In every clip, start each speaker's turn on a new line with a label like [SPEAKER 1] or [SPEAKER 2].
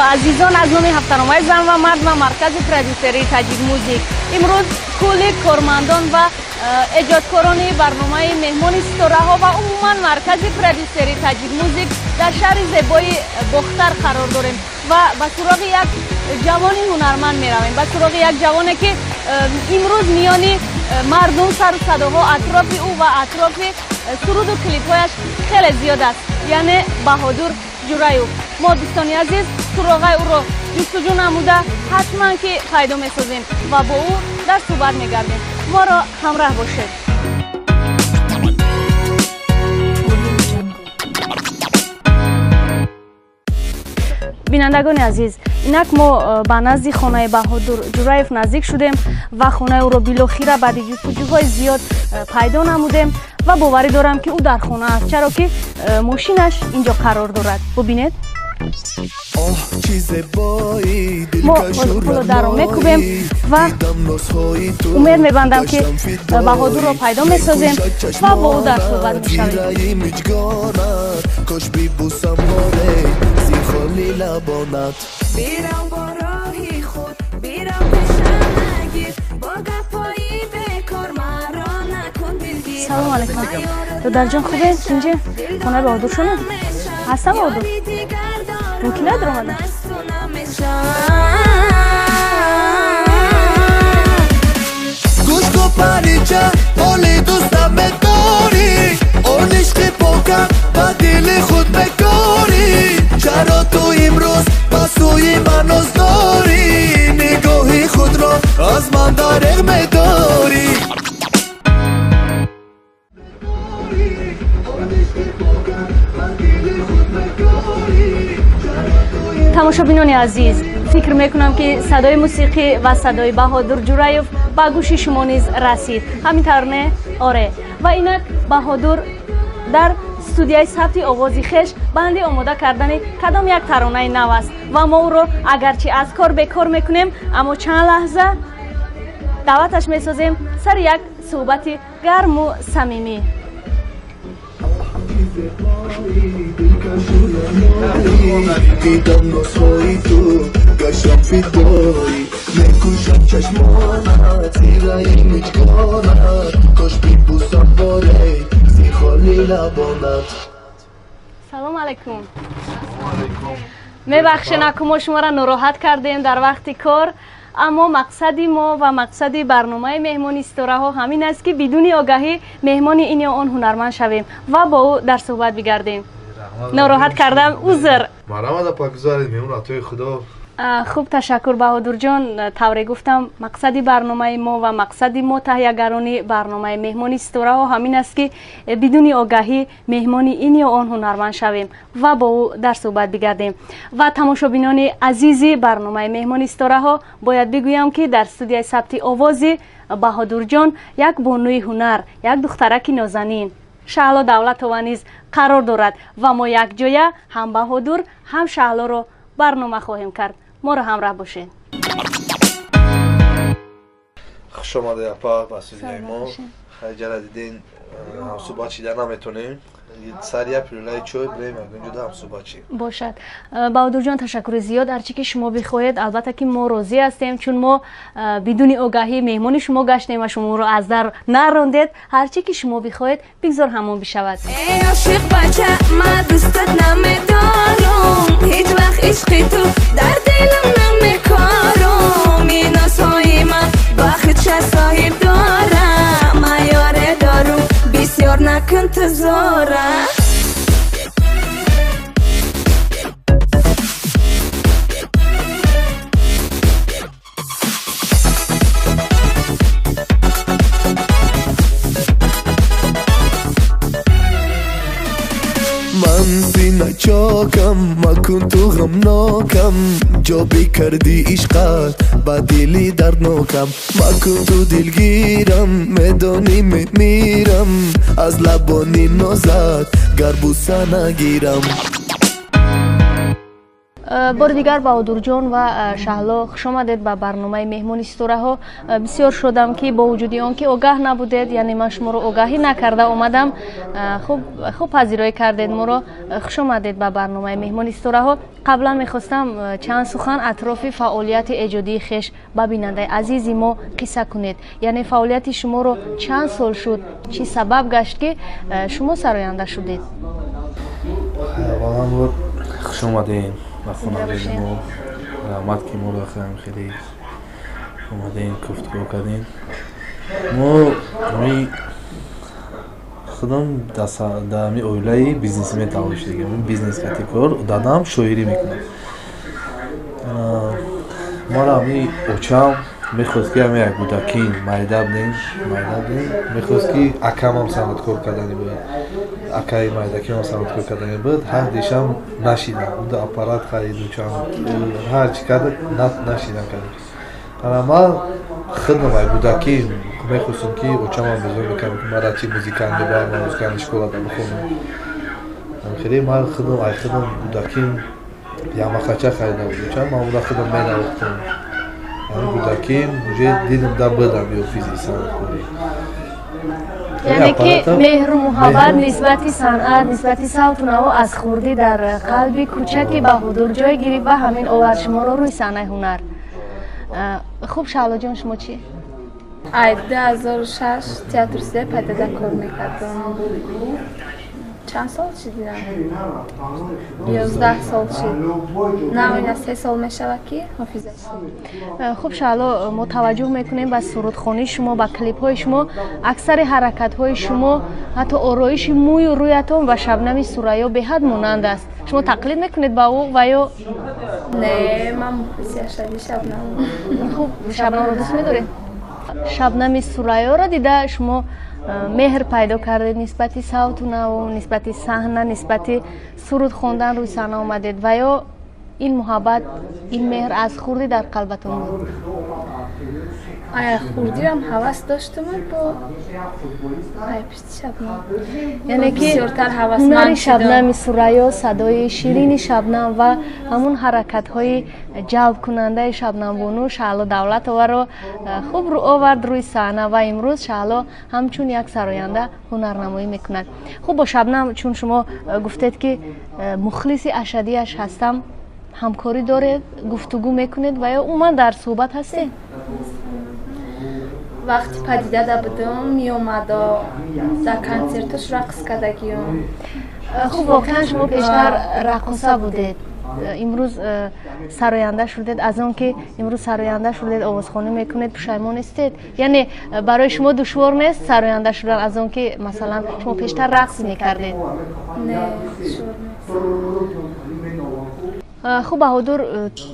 [SPEAKER 1] عزیزان از نام هفته‌نامه زن و مرد و مرکز پرودوسری تاجیک موزیک امروز کل کارمندان و ایجادکاران برنامه مهمان ستاره ها و عموما مرکز پرودوسری تاجیک موزیک در شهر زیبای باختر قرار داریم و به سراغ یک جوان هنرمند میرویم، به سراغ یک جوانی که امروز میانی مردم سر و صداها اطراف او و اطراف سرود و کلیپ‌هایش خیلی زیاد است، یعنی بهادر جورایوف. ما دوستان عزیز سراغ او را جستجو نموده حتما که پیدا میسازیم و با او در صحبت میگردیم. ما را همراه باشید. بینندگان عزیز، اینک ما به نزد خانه بهادر جورایوف نزدیک شدیم و خانه او را بالاخره بعد جستجوهای زیاد پیدا نمودیم و باوری دارم که او در خانه است، چرا که ماشینش اینجا قرار دارد. ببینید ما پول در رو میکوبیم و امید میبندم که بهادر رو پیدا میسازیم و با او در صحبت میشویم. سلام علیکم دادر جان، خوبه؟ اینجا خانه بهادر شما هستم؟ بهادر ممکنه در اومده
[SPEAKER 2] گوشت و پریچه حالی دوستم داری اون عشق پاکم با دل خود بکاری چرا تو امروز بسوی من از داری نگاهی خود را از من دارق میداری
[SPEAKER 1] تماشابینان عزیز، فکر میکنم که صدای موسیقی و صدای بهادر جورایوف با گوش شما نیز رسید. همینطور نه؟ آره. و اینک بهادر در استودیوی ثبت آوازی خویش بنده آماده کردن کدام یک ترانه نو است و ما او را اگرچه از کار بیکار میکنیم اما چند لحظه دعوتش میسازیم سر یک صحبت گرم و صمیمی.
[SPEAKER 2] دیدم نسخه‌ای تو گشتم فیدایی میکوشم چشمانت زیرایی میچکانت کاش بیبوسم باره زی خالی لبانت.
[SPEAKER 1] سلام علیکم. میبخشین اگه ما شما را ناراحت کردیم در وقت کار، اما مقصد ما و مقصد برنامه مهمانی ستاره ها همین است که بدون آگاهی مهمان این یا آن هنرمند شویم و با او در صحبت بگردیم. ناراحت کردم، عذر.
[SPEAKER 3] مرحبا پاکزارید میمون توی خدا.
[SPEAKER 1] خوب تشکر بهادر جان. طوری گفتم مقصد برنامه ما و مقصد ما تهیه‌گران برنامه مهمانی ستاره ها همین است که بدون آگاهی مهمانی این یا آن هنرمند شویم و با او در صحبت بگردیم. و تماشابینان عزیز برنامه مهمانی ستاره ها باید بگویم که در استودیوی ثبت آوازی بهادر جان یک بانوی هنر، یک دخترک نازنین شعلا دولت و نیز قرار دارد و ما یک جایه هم بهادر هم شعلا رو برنامه خواهیم کرد. ما رو همراه باشین.
[SPEAKER 3] خوش آمده اپا بسیاری ما خیلی جره دیدین هم صحبت چیدن نمیتونیم سر یک پیرولای چوی بریم اونجا هم صحبت چیم
[SPEAKER 1] باشد. بهادر جان تشکر زیاد. هرچی که شما بخواهید البته که ما راضی هستیم، چون ما بدون آگاهی مهمان شما گشتیم و شما رو از در نراندید. هرچی که شما بخواهید بگذار همون بشود.
[SPEAKER 4] ای عاشق بچه من دوستت نمیدارم، هیچ وقت عشق تو در دلم نمیکارم، این آسای من وقت چه صاحب دارم، من یاره دارم بسیار نکن تو زاره.
[SPEAKER 2] من سینه چاکم مکن تو غمناکم جا کردی عشقت با دلی دردناکم مکن تو دلگیرم میدانی میمیرم از لبانی نازت گر بوسه نگیرم.
[SPEAKER 1] بار دیگر بهادر جان و شهلا خوش آمدید به برنامه مهمانی ستوره‌ها. بسیار شدم که با وجود آنکه آگاه نبودید، یعنی من شما رو آگاهی نکرده اومدم، خوب پذیرایی کردید ما رو. خوش آمدید به برنامه مهمانی ستوره‌ها. قبلا میخواستم چند سخن اطراف فعالیت ایجادی خویش به بیننده عزیزی ما قصه کنید. یعنی فعالیت شما رو چند سال شد، چی سبب گشت که شما سراینده شدید؟
[SPEAKER 3] واقعا خوش آمدین و خانواده ما، رحمت که ما رو خیلی اومدین گفتگو کردین. ما خودم در می اویلای بیزنس می تلاش دیگه، من بیزنس کار دادم شاعری میکنم. ما را می اوچام میخواست که یک بودکین مایده بدیم، میخواست که اکم سنت کار کردنی بود، اکای مایدکی هم سنت کار کردنی بود. هر دیشم نشیدم، بود اپارات خرید چون هر چی کرد نشیدم کرد. اما خودم ای بودکی میخواستم که اوچام هم بزرگ میکنم که مرا چی موزیکان میبرم، موزیکان اشکالا دارم بخونم. خیلی ما خودم بودکین یا مخاچه خریده بود، چون ما بوده خودم مینوختم. بودکیم دیدم در بدم یا فیزی سنت کنی.
[SPEAKER 1] یعنی که مهر و محبت نسبت صنعت، نسبت صوت و نوا از خوردی در قلب کوچک بهادر جای گیری و همین آورد شما رو روی صحنه هنر. خوب شهلا جان شما چی؟
[SPEAKER 5] 2006 تئاتر سه پیدا کار میکردم. چند سال شد دیدم؟ 11 سال شد. نه این 3 سال میشود که حافظه شد.
[SPEAKER 1] خوب شهلا، ما توجه میکنیم به سرودخوانی شما، به کلیپ های شما. اکثر حرکت های شما، حتی آرایش موی و رویتان و شبنم سوریا به حد مانند است. شما تقلید میکنید با او و یا
[SPEAKER 5] نه؟ من بسیار شدی شبنم.
[SPEAKER 1] خوب شبنم رو دوست میدارید؟ شبنم سوریا را دیده شما مهر پیدا کردید نسبت صوت و نوا، نسبت صحنه، نسبت سرود خواندن روی صحنه آمدید و یا این محبت، این مهر از خوردی در قلبتون بود؟
[SPEAKER 5] آیا خوردی هم حواس داشتم با پشت شبنم،
[SPEAKER 1] یعنی که
[SPEAKER 5] بسیارتر
[SPEAKER 1] هنر شبنم سوریا، صدای شیرین شبنم و همون حرکت های جلب کننده شبنم بانو شهلا دولت رو خوب رو آورد روی صحنه و امروز شهلا همچون یک سراینده هنرنمایی میکند. خوب با شبنم، چون شما گفتید که مخلص اشدیش هستم، همکاری دارید، گفتگو میکنید و یا اومد در صحبت هستید؟
[SPEAKER 5] وقتی پدیده دا بودم می اومد در کنسرتش رقص کردگیم.
[SPEAKER 1] خب واقعا شما پیشتر رقصه بودید، امروز سراینده شدید. از اون که امروز سراینده شدید آوازخوانی میکنید پشیمان استید؟ یعنی برای شما دشوار نیست سراینده شدن از اون که مثلا شما پیشتر رقص میکردید؟
[SPEAKER 5] نه دشوار نیست.
[SPEAKER 1] خوب بهادر،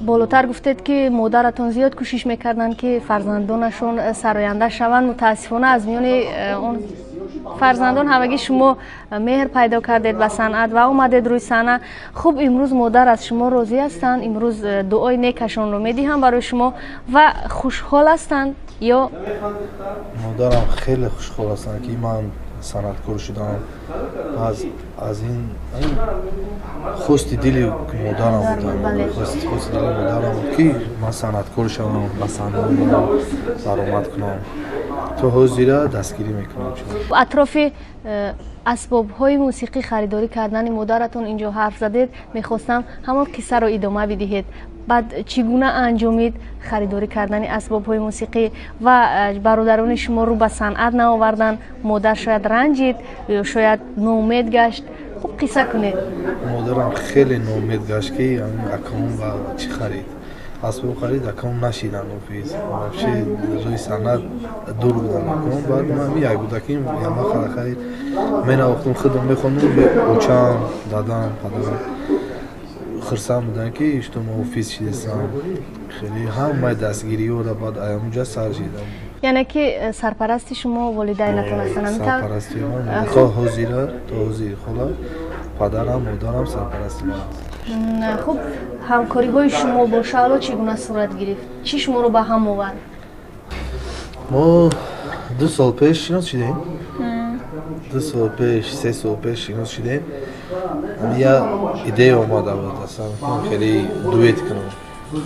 [SPEAKER 1] بالاتر گفتید که مادرتون زیاد کوشش میکردن که فرزندانشون سراینده شوند. متاسفانه از میان اون فرزندان همگی شما مهر پیدا کردید به صنعت و اومدید روی صحنه. خوب امروز مادر از شما راضی هستند؟ امروز دعای نیکشون رو میدیم برای شما و خوشحال هستند یا؟
[SPEAKER 3] مادرم خیلی خوشحال هستند که من صنعتکار شدم. از این خواستی دلی مادرم بود، خواستی دلی مادرم بود که من صنعتکار شدم، به صحنه برم، درآمد کنم. تو حاضر دستگیری میکنم.
[SPEAKER 1] اطراف اسباب های موسیقی خریداری کردن مادرتون اینجا حرف زدید، میخواستم همون قصه رو ادامه بدهید. بعد چگونه انجامید خریداری کردن اسباب های موسیقی و برادران شما رو به صنعت نآوردن؟ مادر شاید رنجید یا شاید ناامید گشت؟ خوب قصه کنید.
[SPEAKER 3] مادرم خیلی ناامید گشت که اکام و چی خرید، اسباب خرید، اکام نشیدن اوفیز وابشه روی صنعت دور بودن اکام. بعد من یک بودکیم یما خرید من وقتم خودم میخوندم به اوچام دادم پدرم خرسان بودن که اشتم اوفیس شدستم. خیلی همه دستگیری و بعد اونجا سر شدم.
[SPEAKER 1] یعنی که سرپرستی شما والدینتون هستن؟
[SPEAKER 3] سرپرستی من تا حاضر خلا پدرم مادرم سرپرستی من.
[SPEAKER 1] خب همکاری های شما با شهلا چگونه صورت گرفت؟ چی شما رو به هم آورد؟
[SPEAKER 3] ما 2 سال پیش شناس شدیم. 2 سال پیش 3 سال پیش شناس شدیم. я идея омада буд асан хеле дуэт кунам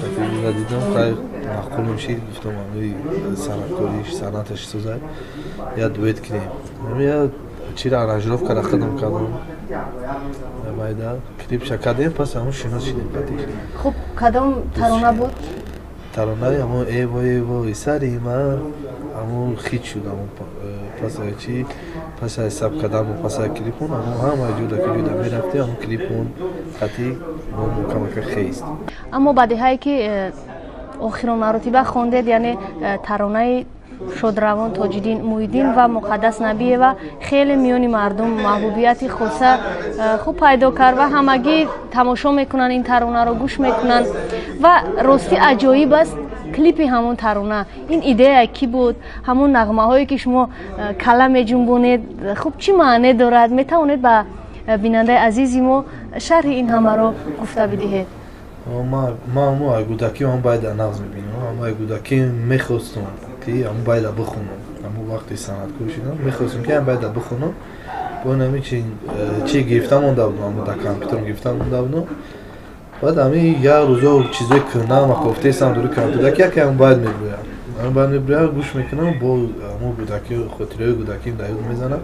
[SPEAKER 3] таки дидам хай мақул мешид гуфтам амри санаткориш санаташ созад я дуэт кунем я чира аранжировка рахадам кардам байда клип шакадем пас аму шинос шидем катиш
[SPEAKER 1] хуб кадом тарона буд
[SPEAKER 3] таронаи аму эво исари ман аму хит шуд аму пасай чи пасай саб кадаму пасай клипун аму ҳама ҷуда ки ҷуда мерафте аму клипун хати камака хест
[SPEAKER 1] аммо бадиҳае ки охирон маротиба хондед яъне таронаи шодравон тоҷиддин муҳиддин ва муқаддас набиева хеле миёни мардум маҳбубияти хоса хуб пайдо кард ва ҳамагӣ тамошо мекунанд ин таронаро гӯш мекунанд ва ростӣ аҷоиб аст клипи ҳамон тарона ин идея кӣ буд ҳамон нағмаҳое ки шумо кала меҷунбонед хуб чӣ маъне дорад метавонед ба бинандаи азизи мо шарҳи ин ҳамаро гуфта бидиҳед
[SPEAKER 3] ман ай кӯдакӣ ам байда нағз мебинам ам ай кӯдакӣ мехостам ки ам байда бихонам аму вақти санъаткор шудам мехостам ки ам байда бихонам бо нами чи гирифта монда будам аму дар компютерм гирифта монда будам баъд ами як рӯзо чизое кӯнам акофтесам дури компютер яке ам байд мебурям гӯш мекунам бо аму кӯдакӣ хотираи кӯдаким дар ёд мезанам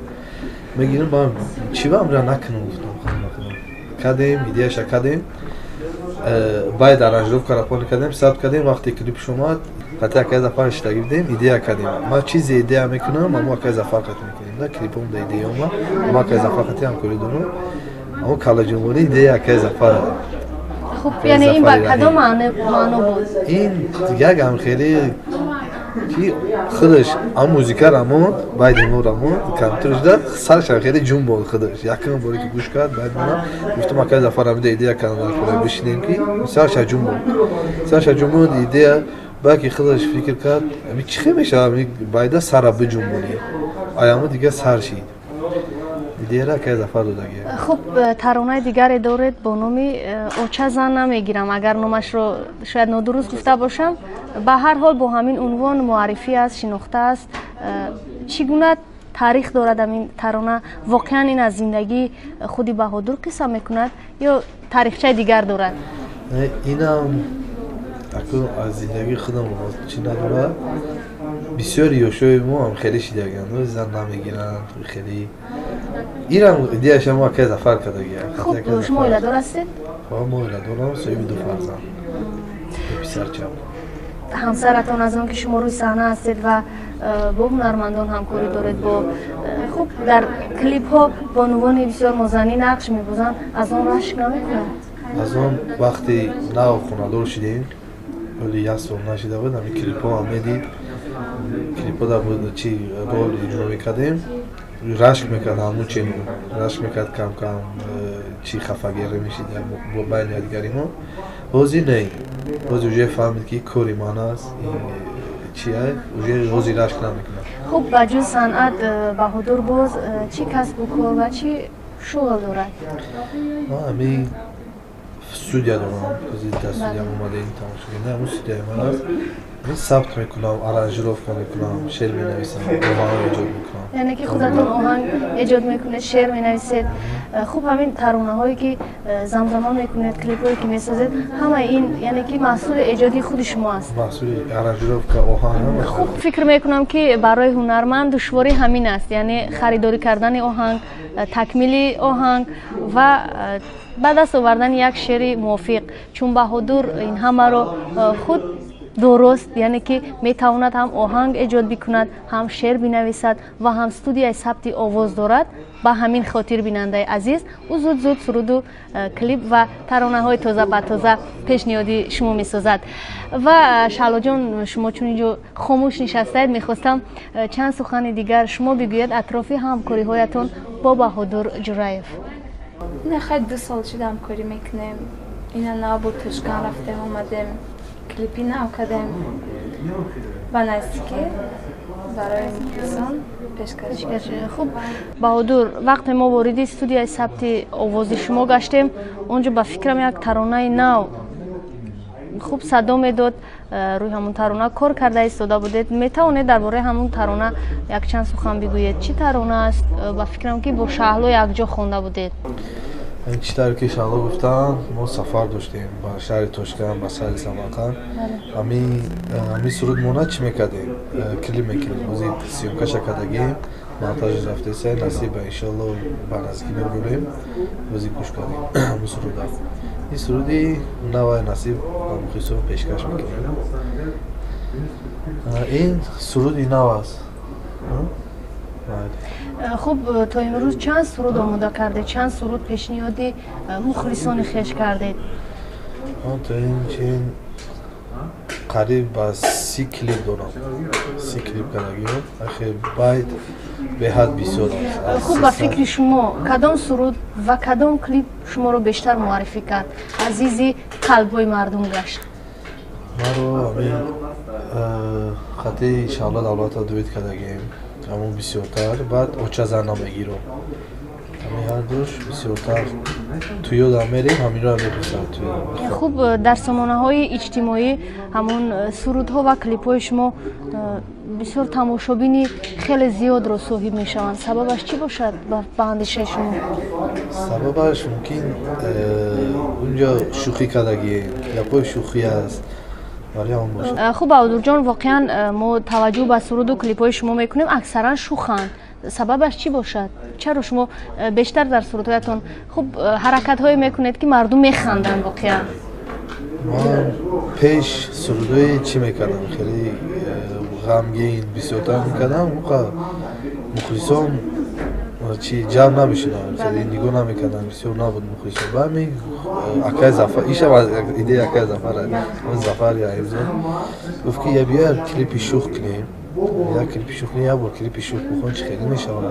[SPEAKER 3] мегирам ба чива амра накунам гуфтам кадем идеяша кадем байд аранжировка рапони кадем сабт кадем вақте клипш омад хати якай зафар иштагӣ бидем идея кадем ман чизе идея мекунам аму якай зафар хат мекунем да клипом да идея омад аму якай зафар хати ҳамкорӣ дорам аму калаҷумбонӣ идея якай зафар
[SPEAKER 1] хуб яъне ин ба кадом маъно буд
[SPEAKER 3] ин як ам хеле ки худаш ам музика рамон байди мо рамон компютерш дад сарша хеле ҷун bod худаш якум боре ки гӯш кард байд мана гуфтам якай зафар амида идея кардам бишинем ки сарша ҷун bod идея балки худаш фикр кард ами чӣ хел мешавад байда сара биҷунбонӣ аяму дигар сар шид идеяра якай зафар додагӣ
[SPEAKER 1] хуб таронаи дигаре доред бо номи оча зан намегирам агар номашро шояд нодуруст гуфта бошам ба ҳар ҳол бо ҳамин унвон муаррифӣ аст шинохта аст чӣ гуна таърих дорад ҳамин тарона воқеан ин аз зиндагии худи Баҳодур қисса мекунад ё таърихчаи дигар дорад
[SPEAKER 3] инам акун аз зиндагии худам чӣ надорад бисёри ёшои мо ҳам хеле шидаганд зан намегиранд хеле инам идеяшам якай зафар кардагия
[SPEAKER 1] хуб шумо оиладор ҳастед
[SPEAKER 3] мо оиладорам соҳиби ду фарзанд писарчам
[SPEAKER 1] ҳамсаратон аз он ки шумо рӯи саҳна ҳастед ва бо ҳунармандон ҳамкорӣ доред бо хуб дар клипҳо бонувони бисёр нозанин нақш мебозанд аз он рашк намекунад
[SPEAKER 3] аз он вақте нав хонадор шидем оли як сол нашида буд ами клипҳо ҳам медид клипҳо дар чи рол иҷро мекардем рашк мекард ҳамун чему рашк мекард камкам чи хафагире мешид бо байни дигари мо ҳозир не ҳозир уже фаҳмид ки кори ман аст чия уже ҳозир рашк намекунад
[SPEAKER 1] хуб ба ҷуз санъат Баҳодур боз чӣ касбу кор ва чӣ шуғл дорад
[SPEAKER 3] ман ами студия дорам ҳозир дар студиям омадаем тамошо кунем ҳамун студияи ман аст мен сабт мекунам аранжировка мекунам шеър менависам оҳангҳо эҷод мекунам
[SPEAKER 1] яъне ки худатон оҳанг эҷод мекунед шеър менависед хуб ҳамин таронаҳое ки замзама мекунед клипҳое ки месозед ҳамаи ин яъне ки маҳсули эҷоди худи шумо аст
[SPEAKER 3] маҳсули аранжировка оҳанг
[SPEAKER 1] хуб фикр мекунам ки барои ҳунарманд душворӣ ҳамин аст яъне харидорӣ кардани оҳанг такмили оҳанг ва ба даст овардани як шеъри мувофиқ чун Баҳодур ин ҳамаро худ дуруст яъне ки метавонад ҳам оҳанг эҷод бикунад ҳам шеър бинависад ва ҳам студияи сабти овоз дорад ба ҳамин хотир бинандаи азиз ӯ зуд суруду клип ва таронаҳои тоза ба тоза пешниҳоди шумо месозад ва шаълоҷон шумо чун инҷо хомӯш нишастаед мехостам чанд сухани дигар шумо бигӯед атрофи ҳамкориҳоятон бо Баҳодур Ҷураев
[SPEAKER 5] нехай 2 сол шуда ҳамкорӣ мекунем ина нав бо Тӯшкан рафтем омадем клипи нав кардем ба наздикӣ барои инсон пешкаш.
[SPEAKER 1] хуб Баҳодур вақте мо вориди студияи сабти овози шумо гаштем онҷо ба фикрам як таронаи нав хуб садо медод рӯи ҳамун тарона кор карда истода будед метавонед дар бораи ҳамун тарона якчанд сухан бигӯед чӣ тарона аст ба фикрам ки бо шаҳло якҷо хонда будед
[SPEAKER 3] این چیزی که شما گفتن ما سفر داشتیم با شهر تاشکند با شهر سمرقند همین سرود مونا چی میکردیم کلیپ میکنیم موزی سیومکش کردیم монтаж рафтеса насиба иншаллоҳ ба наздикӣ мебурем бозӣ гӯш кардем ҳамун суруда ин суруди навай насиб ба мухлисон пешкаш мекунем ин суруди нав аст
[SPEAKER 1] хуб то имрӯз чанд суруд омода кардед чанд суруд пешниҳоди мухлисони хеш кардед
[SPEAKER 3] то ин чин қариб ба 30 клип дорам 30 клип кардагиҳо ахе байд беҳад бисёр аст
[SPEAKER 1] хуб ба фикри шумо кадом суруд ва кадом клип шуморо бештар муаррифӣ кард азизи қалбҳои мардум гашт
[SPEAKER 3] маро ҳамин хати шавла давлата дуэт кардагем ҳамон бисёртар баъд оча зана мегиром ҳамин ҳардуш бисёртар ту ёдам мерем ҳаминро мепурсад ту
[SPEAKER 1] хуб дар сомонаҳои иҷтимоӣ ҳамон сурудҳо ва клипҳои шумо бисёр тамошобини хеле зиёдро соҳиб мешаванд сабабаш чӣ бошад ба андешаи шумо
[SPEAKER 3] сабабаш мумкин унҷо шӯхӣ кардагием гапҳои шӯхӣ аст вале ҳамон бошад
[SPEAKER 1] хуб Баҳодурҷон воқеан мо таваҷҷӯҳ ба суруду клипҳои шумо мекунем аксаран шӯханд сабабаш чӣ бошад чаро шумо бештар дар сурудҳоятон хуб ҳаракатҳое мекунед ки мардум механданд воқеан
[SPEAKER 3] ман пеш сурудҳои чӣ мекардам хеле ғамгин бисёртар мекардам уқа мухлисон чи ҷамъ намешудам хеле нигоҳ намекардам бисёр набуд мухлисон ба ҳамин акай зафар ишам идея акай зафар зафар яимзод гуфт ки я биёр клипи шӯх кунем як клипи шӯхӣ як бор клипи шӯх бухон чӣ хеле мешавад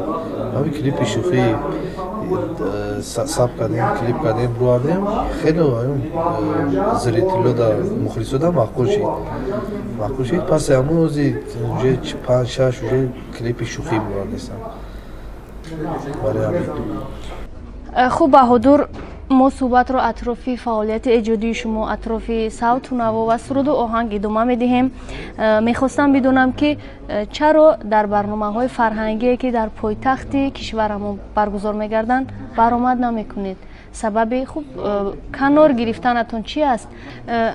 [SPEAKER 3] ҳамин клипи шӯхӣ саб кардем клип кардем бурдем хеле зрителода мухлисода мақбул шид паси ҳамун рӯзи уже 5-6 уже клипи шӯхӣ бурдестам
[SPEAKER 1] хуб Баҳодур мо суҳбатро атрофи фаъолияти эҷодии шумо атрофи савту наво ва суруду оҳанг идома медиҳем мехостам бидонам ки чаро дар барномаҳои фарҳангие ки дар пойтахти кишварамон баргузор мегарданд баромад намекунед сабаби хуб канор гирифтанатон чӣ аст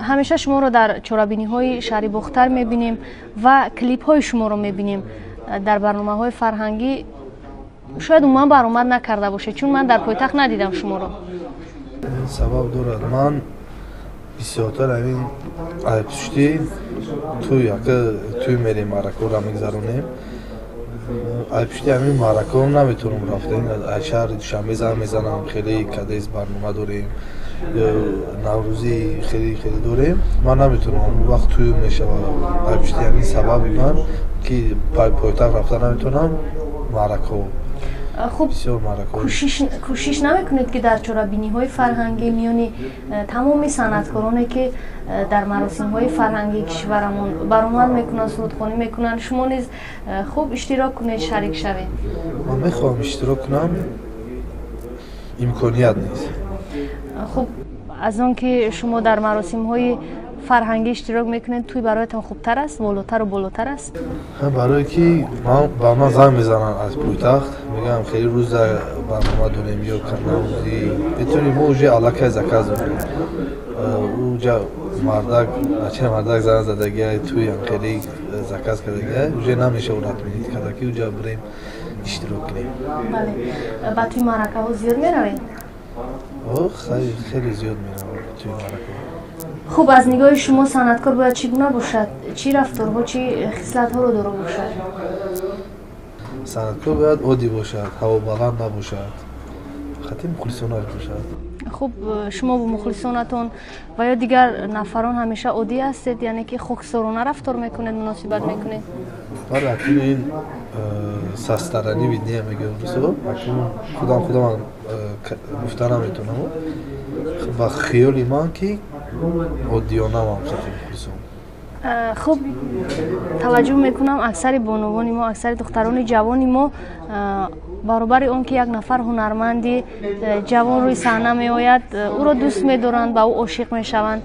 [SPEAKER 1] ҳамеша шуморо дар чорабиниҳои шаҳри бохтар мебинем ва клипҳои шуморо мебинем дар барномаҳои фарҳангӣ шояд умуман баромад накарда бошед чун ман дар пойтахт надидам шуморо
[SPEAKER 3] сабаб дорад ман бисёртар ҳамин айбпушти туй мерем маъракаҳоро мегзаронем айбпушти ҳамин маъракаҳо наметавонам рафта аз шаҳри душанбе занг мезанам хеле кадес барнома дорем наврӯзи хеле дорем ман наметавонам ҳамун вақт туй мешавад айбпушти ҳамин сабаби ман ки пойтахт рафта наметавонам маъракаҳо
[SPEAKER 1] хуб кӯшиш намекунед ки дар чорабиниҳои фарҳангӣ миёни тамоми санъаткороне ки дар маросимҳои фарҳангии кишварамон баромад мекунанд сурудхонӣ мекунанд шумо низ хуб иштирок кунед шарик шавед
[SPEAKER 3] ман мехоҳам иштирок кунам имконият нест
[SPEAKER 1] хуб аз он ки шумо дар маросимҳои фарҳангӣ иштирок мекунед туй бароятон хубтар аст болотару болотар аст
[SPEAKER 3] барое ки ба ман занг мезананд аз пойтахт мегӯям хеле рӯза барнома дорем ё каналзи метавонем мо уже аллакай заказ дорем уҷа мардак занг задагиа туям хеле заказ кардагиа уже намешавад отменит карда ки уҷа бурем иштирок кунем
[SPEAKER 1] ба туи маъракаҳо зиёд меравед
[SPEAKER 3] хеле зиёд меравад туи маъракаҳо
[SPEAKER 1] хуб аз нигоҳи шумо санъаткор бояд чӣ гуна бошад чӣ рафторҳо чӣ хислатҳоро доро бошад
[SPEAKER 3] санъаткор бояд оддӣ бошад ҳавобаланд набошад хати мухлисонаш бошад
[SPEAKER 1] хуб шумо бо мухлисонатон ва ё дигар нафарон ҳамеша оддӣ ҳастед яъне ки хокисорона рафтор мекунед муносибат мекунед
[SPEAKER 3] бале акнун ин састаранӣ видния мегӯям акнун худам гуфта наметавонам ба хиёли ман ки оддиёнамам хати мухлисон
[SPEAKER 1] хуб таваҷҷӯҳ мекунам аксари бонувони мо аксари духтарони ҷавони мо баробари он ки як нафар ҳунарманди ҷавон рӯи саҳна меояд ӯро дӯст медоранд ба ӯ ошиқ мешаванд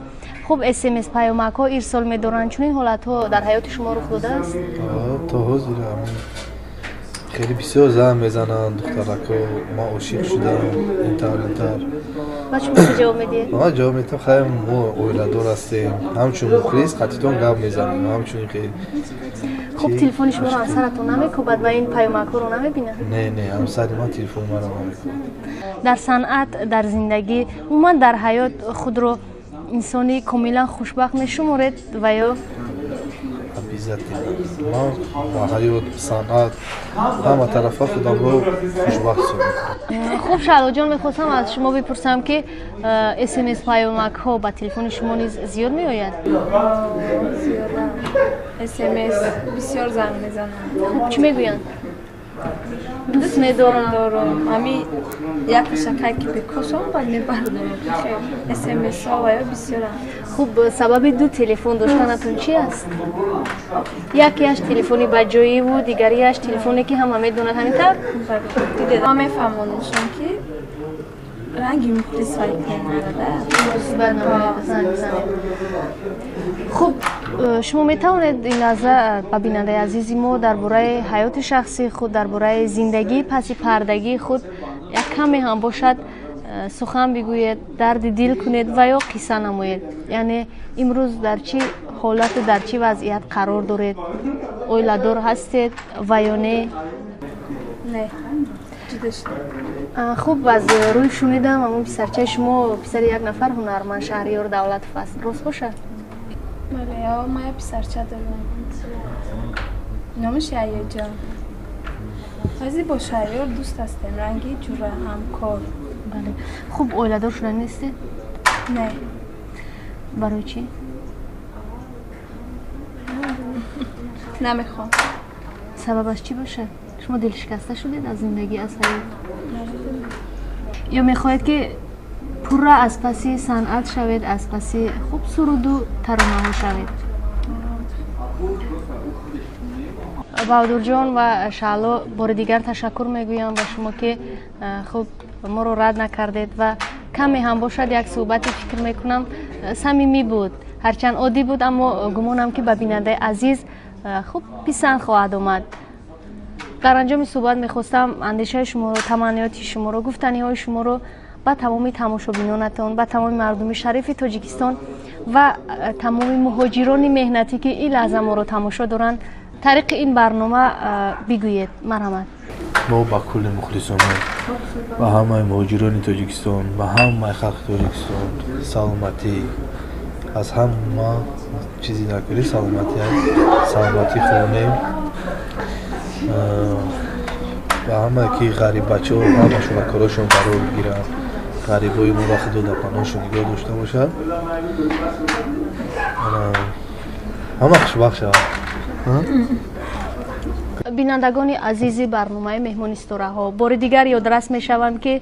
[SPEAKER 1] хуб смс паёмакҳо ирсол медоранд чунин ҳолатҳо дар ҳаёти шумо рух додааст
[SPEAKER 3] то ҳозир خیلی بسیار زن میزنن دخترکا ما عاشق شدم اینتر
[SPEAKER 1] و شما چه جواب میدی؟
[SPEAKER 3] ما جواب میدم خیلی ما اویلادور هستیم همچون مخلص قطعیتون گپ میزنیم همچون خیلی
[SPEAKER 1] خب تلفن شما رو همسرتون نمیکوبد و این پیامک رو نمیبینه؟
[SPEAKER 3] نه همسر من تلفن ما رو نمیکوبد. در
[SPEAKER 1] صنعت در زندگی عموما در حیات خود رو انسانی کاملا خوشبخت میشمارید و یا
[SPEAKER 3] بیزت ما با حیات صنعت همه طرفا خودم رو خوشبخت شدم.
[SPEAKER 1] خوب شالو جان میخواستم از شما بپرسم که SMS پیامک ها با تلفن شما نیز زیاد میآید؟
[SPEAKER 5] زیادم SMS بسیار زنگ میزنم.
[SPEAKER 1] خب چی میگویند؟ دوست می‌دارم.
[SPEAKER 5] امی یک شکایت که بکشم بعد میبردم. SMS ها و یا بسیار.
[SPEAKER 1] خب سبب دو تلفن داشتنتون چی است؟ یکیش تلفنی بجایی و دیگریش تلفنی که همه میدونن همینطور؟
[SPEAKER 5] دیدم همه فهمونشون که رنگی مخلص ولی
[SPEAKER 1] خب شما میتوانید این لحظه به بیننده عزیزی ما درباره حیات شخصی خود درباره زندگی پس پردگی خود یک کمی هم باشد سخن بگویید درد دل کنید و یا قصه نمایید یعنی امروز در چی حالت در چی وضعیت قرار دارید اویلادور هستید و یا نه؟
[SPEAKER 5] نه
[SPEAKER 1] خوب از روی شنیدم اما پسرچه شما پسر یک نفر هنرمند شهریار دولت فصل راست باشه؟
[SPEAKER 5] بله ما یک پسرچه دارم نامش یحیی جان بعضی با شهریار دوست هستیم رنگی جوره همکار.
[SPEAKER 1] بله خوب اویلادور شده نیستی؟
[SPEAKER 5] نه.
[SPEAKER 1] برای چی؟
[SPEAKER 5] نمیخوام.
[SPEAKER 1] سببش چی باشه؟ شما دل شکسته شدید از زندگی از حیات؟ یا میخواهید که پر از پسی صنعت شوید از پسی خوب سرود و ترانه شوید؟ بهادر جان و شعلو بار دیگر تشکر میگویم به شما که خوب ما رو رد نکردید و کمی هم باشد یک صحبتی فکر میکنم صمیمی بود هرچند عادی بود اما گمانم که به بیننده عزیز خوب پسند خواهد آمد. در انجام صحبت میخواستم اندیشه شما رو تمنیات شما رو گفتنی های شما رو با تمامی تماشابینانتون با تمام مردم شریف تاجیکستان و تمام مهاجران مهنتی که این لحظه ما رو تماشا دارند طریق این برنامه بگویید. مرحمت.
[SPEAKER 3] ما با کل مخلصان و همه مهاجران تاجیکستان و همه خلق تاجیکستان سلامتی از همه چیزی نکردی سلامتی خونه و همه که غریب بچه ها همه شما کاراشون قرار بگیرن غریب های ما را خدا در پناهشون نگاه داشته باشن همه خوشبخت شد.
[SPEAKER 1] بینندگان عزیزی برنامه مهمان استوره ها بار دیگر یادرس می شوم که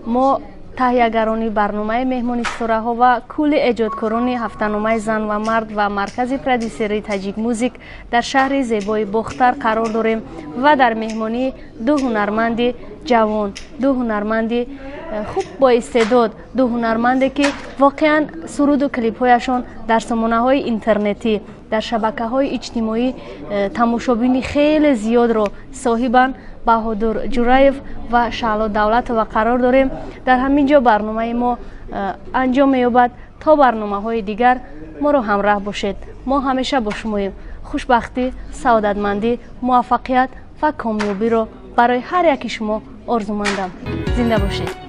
[SPEAKER 1] ما تهیه‌گران برنامه مهمان استوره ها و کل ایجادکاران هفته‌نامه زن و مرد و مرکز پرودیوسری تاجیک موزیک در شهر زیبای باختر قرار داریم و در مهمانی دو هنرمند جوان دو هنرمند خوب با استعداد دو هنرمندی که واقعا سرود و کلیپ هایشان در سامانه های اینترنتی در شبکه های اجتماعی تماشابین خیلی زیاد رو صاحبان بهادر جورایف و شعلو دولت و قرار داریم. در همینجا برنامه ما انجام می‌یابد. تا برنامه های دیگر ما رو همراه باشید. ما همیشه با شماییم. خوشبختی، سعادتمندی، موفقیت و کامیابی رو برای هر یک شما آرزومندم. زنده باشید.